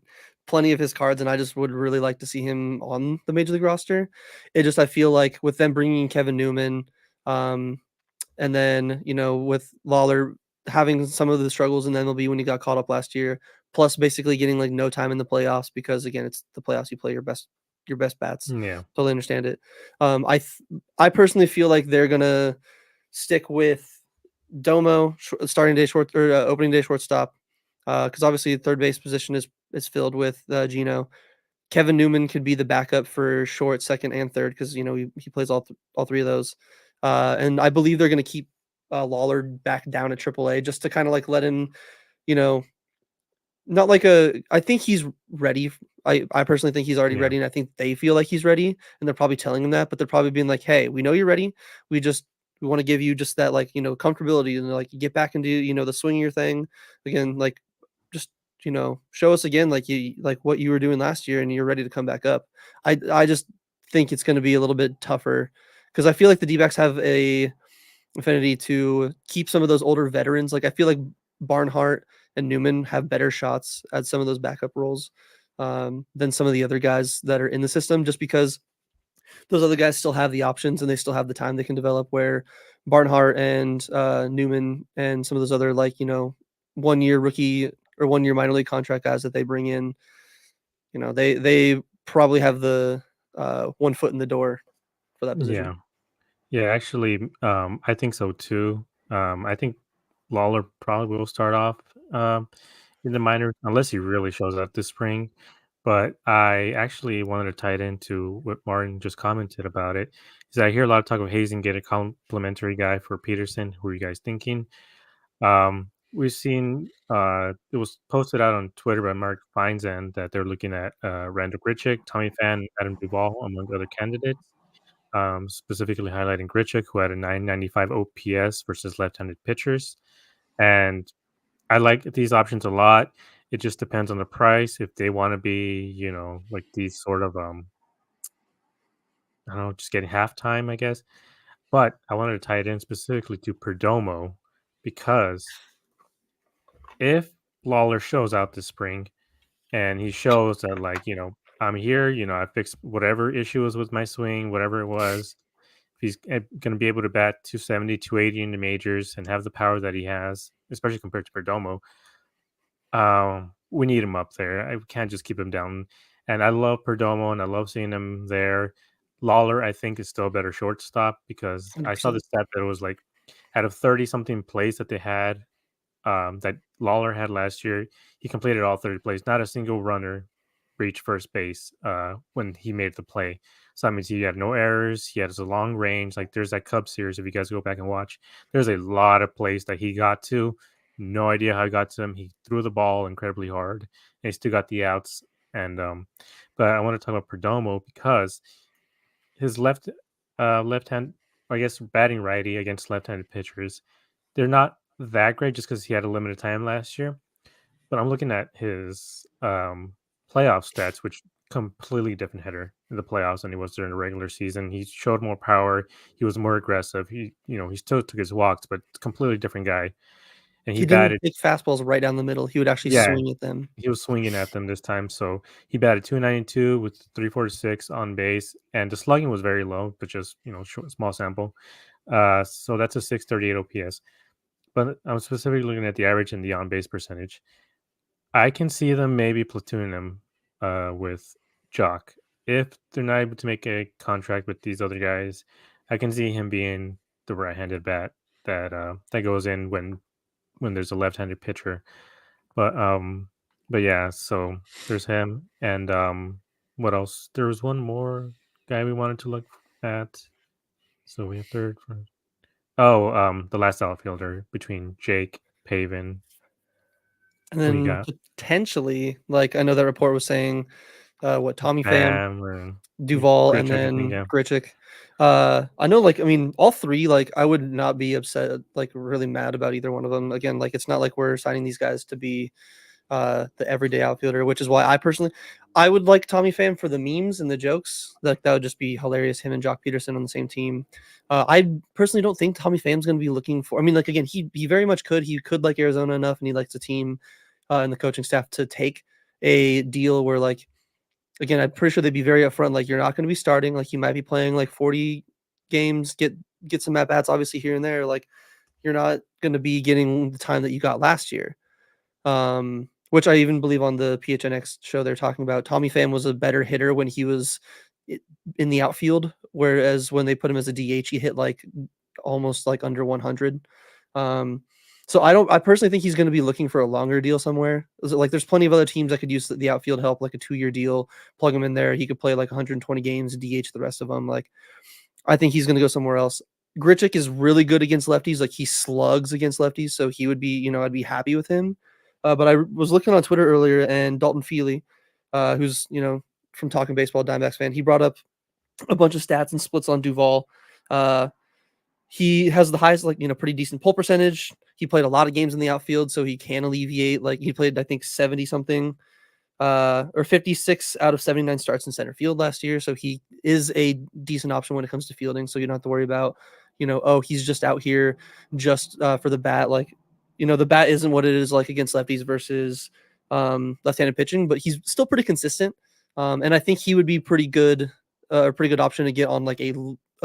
plenty of his cards, and I just would really like to see him on the major league roster. It just I feel like with them bringing in Kevin Newman, um, and then with Lawler having some of the struggles in the MLB when he got caught up last year, plus basically getting like no time in the playoffs because again it's the playoffs, you play your best bats. Yeah, Totally understand it. I personally feel like they're gonna stick with Domo starting day short or opening day shortstop, because obviously the third base position is filled with Gino. Kevin Newman could be the backup for short, second, and third because he plays all three of those. And I believe they're going to keep Lawler back down at AAA just to kind of like let him, you know, not like a. I think he's ready. I personally think he's already yeah, ready, and I think they feel like he's ready, and they're probably telling him that, but they're probably being like, "Hey, we know you're ready. We just we want to give you just that like comfortability and like you get back into the swing of your thing again, like just show us again like you like what you were doing last year, and you're ready to come back up." I just think it's going to be a little bit tougher because I feel like the D-backs have a affinity to keep some of those older veterans. Like I feel like Barnhart and Newman have better shots at some of those backup roles than some of the other guys that are in the system, just because those other guys still have the options and they still have the time they can develop. Where Barnhart and Newman and some of those other 1 year rookie or 1 year minor league contract guys that they bring in, they probably have the 1 foot in the door for that position. yeah. Yeah, actually, I think so too. I think Lawler probably will start off in the minors unless he really shows up this spring. But I actually wanted to tie it into what Martin just commented about it. Is I hear a lot of talk of Hazen get a complimentary guy for Peterson. Who are you guys thinking? We've seen it was posted out on Twitter by Mark Feinsand that they're looking at Randall Grichuk, Tommy Pham, Adam Duvall among other candidates, specifically highlighting Grichuk, who had a 995 OPS versus left-handed pitchers. And I like these options a lot. It just depends on the price. If they want to be, like these sort of, I don't know, just getting halftime, I guess. But I wanted to tie it in specifically to Perdomo because if Lawler shows out this spring and he shows that, like, I'm here, I fixed whatever issue was with my swing, whatever it was, if he's going to be able to bat 270, 280 in the majors and have the power that he has, especially compared to Perdomo, we need him up there. I can't just keep him down. And I love Perdomo and I love seeing him there. Lawler, I think, is still a better shortstop because I saw 100%. the stat that it was like out of 30 something plays that they had, that Lawler had last year, he completed all 30 plays. Not a single runner reached first base when he made the play. So that means he had no errors. He has a long range. Like there's that Cubs series, if you guys go back and watch, there's a lot of plays that he got to. No idea how he got to them. He threw the ball incredibly hard and he still got the outs. And but I want to talk about Perdomo because his left hand, I guess, batting righty against left-handed pitchers, they're not that great just because he had a limited time last year. But I'm looking at his playoff stats, which completely different hitter in the playoffs than he was during the regular season. He showed more power. He was more aggressive. He still took his walks, but completely different guy. And he He didn't batted, take fastballs right down the middle. He would actually yeah, swing at them. he was swinging at them this time. So he batted 292 with 346 on base, and the slugging was very low, but just short, small sample. So that's a 638 OPS. But I'm specifically looking at the average and the on base percentage. I can see them maybe platooning him with Jock. If they're not able to make a contract with these other guys, I can see him being the right-handed bat that goes in when there's a left-handed pitcher. But yeah, so there's him. And what else? There was one more guy we wanted to look at. So we have third. Oh, the last outfielder between Jake, Pavin. And Who you then got? potentially, like I know that report was saying, what Tommy Pham, Bam or Duval, and Grichuk, I think, then yeah. Grichuk. I know, like I mean, all three. Like I would not be upset, like really mad about either one of them. Again, like it's not like we're signing these guys to be the everyday outfielder, which is why I would like Tommy Pham for the memes and the jokes. Like that would just be hilarious. Him and Jock Peterson on the same team. I personally don't think Tommy Pham's going to be looking for. I mean, like again, he very much could. He could like Arizona enough, and he likes the team and the coaching staff to take a deal where like again, I'm pretty sure they'd be very upfront. Like you're not going to be starting. Like you might be playing like 40 games, get some at bats, obviously here and there. Like you're not going to be getting the time that you got last year. Which I even believe on the PHNX show they're talking about. Tommy Pham was a better hitter when he was in the outfield, whereas when they put him as a DH, he hit like almost like under 100. So I personally think he's going to be looking for a longer deal somewhere. Like there's plenty of other teams that could use the outfield help, like a 2-year deal, plug him in there. He could play like 120 games, DH the rest of them. Like I think he's going to go somewhere else. Grichuk is really good against lefties. Like he slugs against lefties. So he would be, I'd be happy with him. But I was looking on Twitter earlier and Dalton Feely, who's, from Talking Baseball, Diamondbacks fan, he brought up a bunch of stats and splits on Duvall. He has the highest, pretty decent pull percentage. He played a lot of games in the outfield, so he can alleviate. Like he played, I think, 70 something, or 56 out of 79 starts in center field last year. So he is a decent option when it comes to fielding. So you don't have to worry about, he's just out here just for the bat. Like, the bat isn't what it is like against lefties versus left-handed pitching, but he's still pretty consistent. And I think he would be pretty good, a pretty good option to get on like a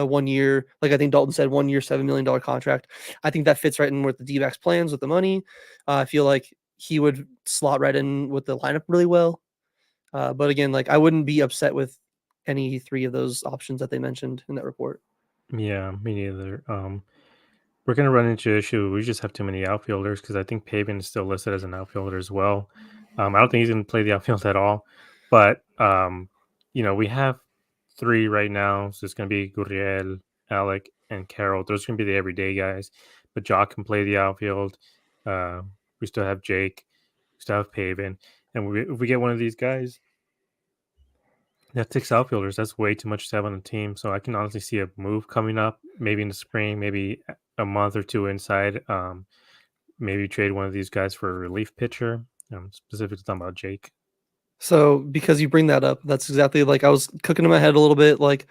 1 year, like I think Dalton said, 1 year, $7 million contract. I think that fits right in with the D-backs plans with the money. I feel like he would slot right in with the lineup really well. But again, like I wouldn't be upset with any 3 of those options that they mentioned in that report. Yeah, me neither. We're gonna run into an issue. We just have too many outfielders because I think Pavin is still listed as an outfielder as well. I don't think he's gonna play the outfield at all. But we have 3 right now. So it's gonna be Gurriel, Alec, and Carroll. Those are gonna be the everyday guys. But Jock can play the outfield. We still have Jake. We still have Pavin. And if we get one of these guys, that's 6 outfielders. That's way too much to have on the team. So I can honestly see a move coming up, maybe in the spring, maybe a month or 2 inside. Maybe trade one of these guys for a relief pitcher. Specifically talking about Jake. So because you bring that up, that's exactly like I was cooking in my head a little bit. Like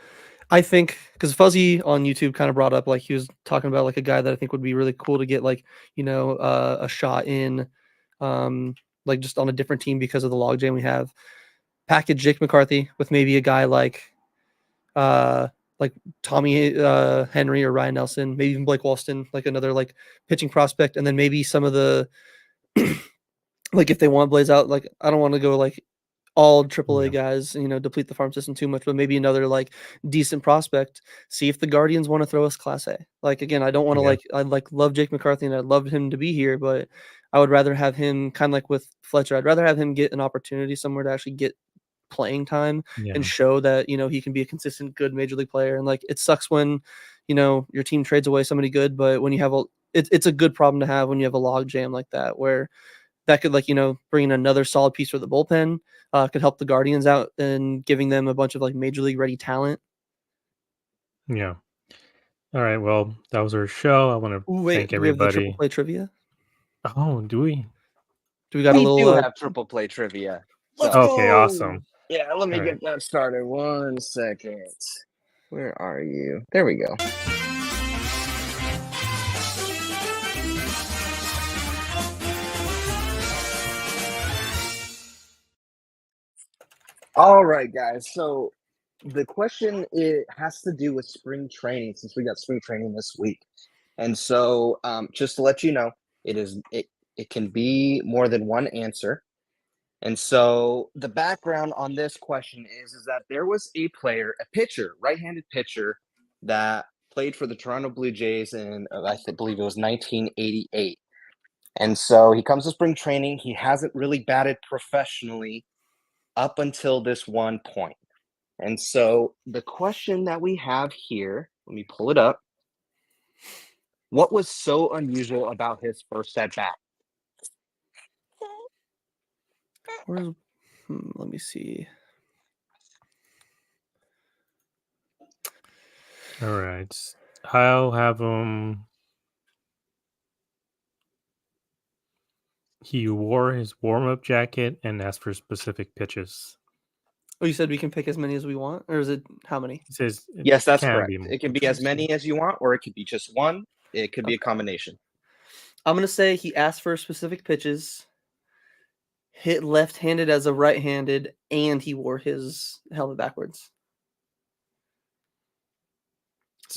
I think because Fuzzy on YouTube kind of brought up, like he was talking about like a guy that I think would be really cool to get like, a shot in, like just on a different team because of the logjam we have. Package Jake McCarthy with maybe a guy like Tommy Henry or Ryan Nelson, maybe even Blake Walston, like another like pitching prospect, and then maybe some of the like if they want Blaze out, like I don't want to go like all AAA guys, deplete the farm system too much, but maybe another like decent prospect. See if the Guardians want to throw us Class A. Like again, I don't want to I love Jake McCarthy and I'd love him to be here, but I would rather have him kind of like with Fletcher. I'd rather have him get an opportunity somewhere to actually get playing time and show that he can be a consistent good major league player. And like it sucks when your team trades away somebody good, but when you have it's a good problem to have when you have a log jam like that, where that could bring in another solid piece for the bullpen, could help the Guardians out and giving them a bunch of like major league ready talent. Yeah. All right. Well, that was our show. I want to thank Do we have the everybody. triple play trivia? Oh, do we? Do we got We a little? do have triple play trivia. Let's Okay, go! awesome. Yeah, let me All get that started. 1 second. Where are you? There we go. All right, guys. So the question has to do with spring training, since we got spring training this week. And so just to let you know, it can be more than one answer. And so the background on this question is that there was a player, a pitcher, right-handed pitcher, that played for the Toronto Blue Jays in, I believe it was 1988. And so he comes to spring training. He hasn't really batted professionally up until this one point. And so the question that we have here, let me pull it up. What was so unusual about his first at bat? Let me see. All right. I'll have them. he wore his warm-up jacket and asked for specific pitches. Oh, you said we can pick as many as we want, or is it how many? He says it Yes, that's can correct. be It can be as many as you want, or it could be just one. It could be a combination. I'm gonna say he asked for specific pitches, hit left-handed as a right-handed, and he wore his helmet backwards.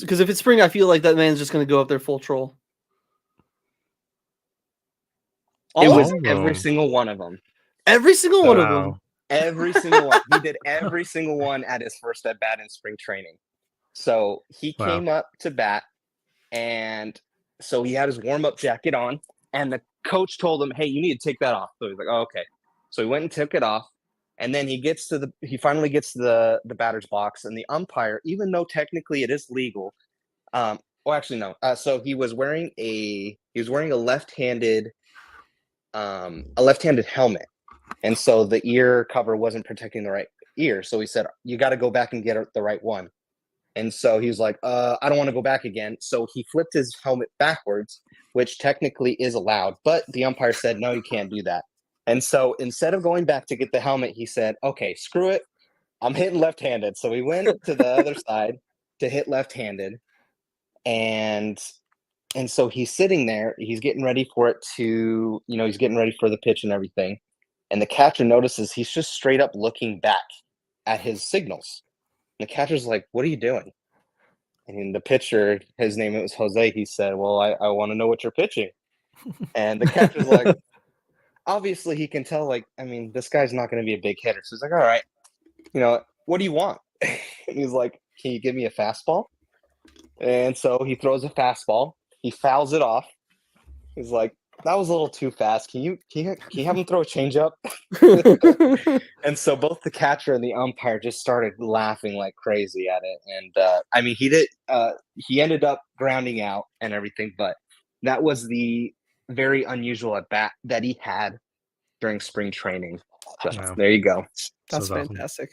Because if it's spring, I feel like that man's just gonna go up there full troll. It All was of them? every single one of them. Every single one of them. Wow. Every single one. He did every single one at his first at bat in spring training. So he Wow. came up to bat, and so he had his warm-up jacket on, and the coach told him, "Hey, you need to take that off." So he's like, "Oh, okay." So he went and took it off, and then he finally gets to the batter's box, and the umpire, even though technically it is legal, well, actually no. So he was wearing a left-handed helmet. And so the ear cover wasn't protecting the right ear. So he said, "You got to go back and get the right one." And so he was like, I don't want to go back again. So he flipped his helmet backwards, which technically is allowed. But the umpire said, "No, you can't do that." And so instead of going back to get the helmet, he said, "Okay, screw it. I'm hitting left-handed." So he went to the other side to hit left-handed. And so he's sitting there. He's getting ready for it to, he's getting ready for the pitch and everything. And the catcher notices he's just straight up looking back at his signals. And the catcher's like, "What are you doing?" And the pitcher, his name was Jose, he said, "Well, I want to know what you're pitching." And the catcher's like, obviously he can tell, like, I mean, this guy's not going to be a big hitter. So he's like, "All right, what do you want?" And he's like, "Can you give me a fastball?" And so he throws a fastball. He fouls it off. He's like, "That was a little too fast. Can you have him throw a changeup?" And so both the catcher and the umpire just started laughing like crazy at it. And I mean, he ended up grounding out and everything, but that was the very unusual at bat that he had during spring training. So Wow. there you go. That's awesome. fantastic.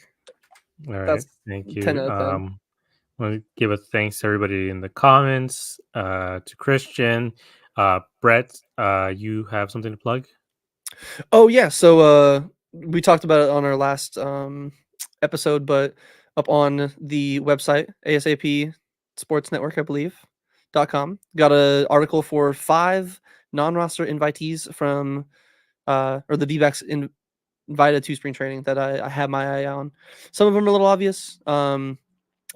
All right, That's thank you. 10 out of 10. I want to give a thanks to everybody in the comments, to Christian, Brett. You have something to plug? Oh yeah, so we talked about it on our last episode, but up on the website ASAP Sports Network, I believe .com, got an article for 5 non-roster invitees from or the D-backs invited to spring training that I have my eye on. Some of them are a little obvious.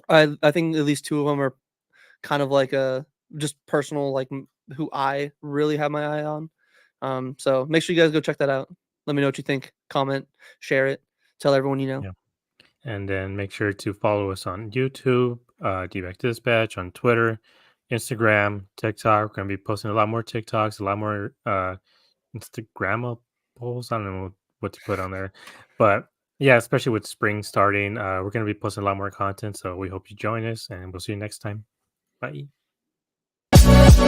I think at least 2 of them are kind of like just personal, like who I really have my eye on. So make sure you guys go check that out. Let me know what you think. Comment, share it, tell everyone you know. Yeah. And then make sure to follow us on YouTube, DBAC Dispatch, on Twitter, Instagram, TikTok. We're going to be posting a lot more TikToks, a lot more Instagram polls. I don't know what to put on there. But yeah, especially with spring starting, we're going to be posting a lot more content. So we hope you join us, and we'll see you next time. Bye. We'll be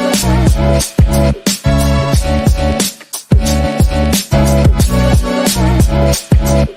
right back.